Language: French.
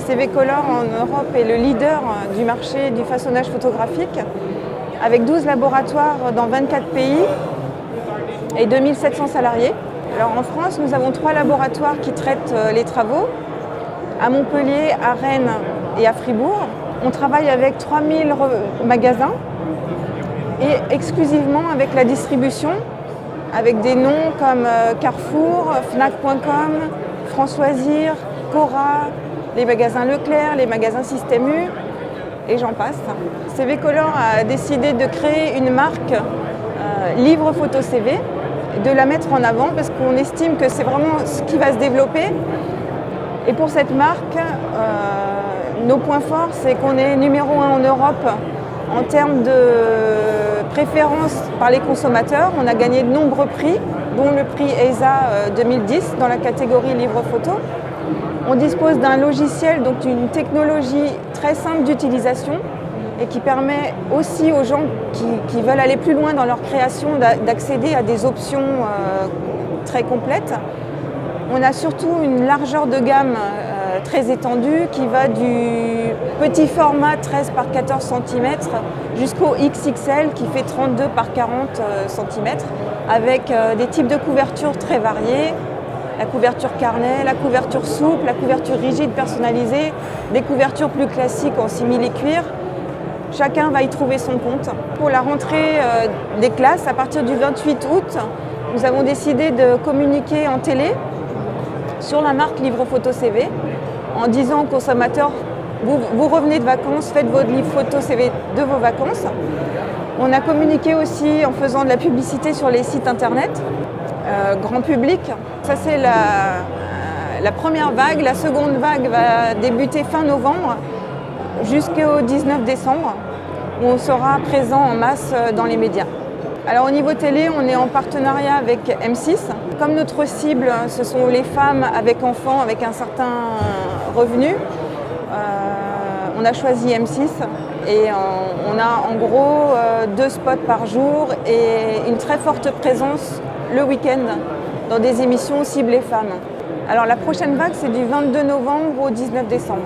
CV Color en Europe est le leader du marché du façonnage photographique, avec 12 laboratoires dans 24 pays et 2700 salariés. Alors en France, nous avons 3 laboratoires qui traitent les travaux, à Montpellier, à Rennes et à Fribourg. On travaille avec 3000 magasins et exclusivement avec la distribution, avec des noms comme Carrefour, Fnac.com, Françoisir, Cora, les magasins Leclerc, les magasins Système U, et j'en passe. CV Color a décidé de créer une marque livre photo CV, de la mettre en avant parce qu'on estime que c'est vraiment ce qui va se développer. Et pour cette marque, nos points forts, c'est qu'on est numéro 1 en Europe en termes de préférence par les consommateurs. On a gagné de nombreux prix, dont le prix ESA 2010 dans la catégorie livre photo. On dispose d'un logiciel, donc d'une technologie très simple d'utilisation et qui permet aussi aux gens qui veulent aller plus loin dans leur création d'accéder à des options très complètes. On a surtout une largeur de gamme très étendue qui va du petit format 13 par 14 cm jusqu'au XXL qui fait 32 par 40 cm avec des types de couvertures très variés. La couverture carnet, la couverture souple, la couverture rigide personnalisée, des couvertures plus classiques en simili-cuir. Chacun va y trouver son compte. Pour la rentrée des classes, à partir du 28 août, nous avons décidé de communiquer en télé sur la marque Livre Photo CV en disant aux consommateurs, vous revenez de vacances, faites votre livre photo CV de vos vacances. On a communiqué aussi en faisant de la publicité sur les sites internet, grand public. Ça c'est la première vague. La seconde vague va débuter fin novembre jusqu'au 19 décembre où on sera présent en masse dans les médias. Alors au niveau télé, on est en partenariat avec M6. Comme notre cible, ce sont les femmes avec enfants, avec un certain revenu, on a choisi M6 et on a en gros 2 spots par jour et une très forte présence le week-end dans des émissions ciblées femmes. Alors la prochaine vague, c'est du 22 novembre au 19 décembre.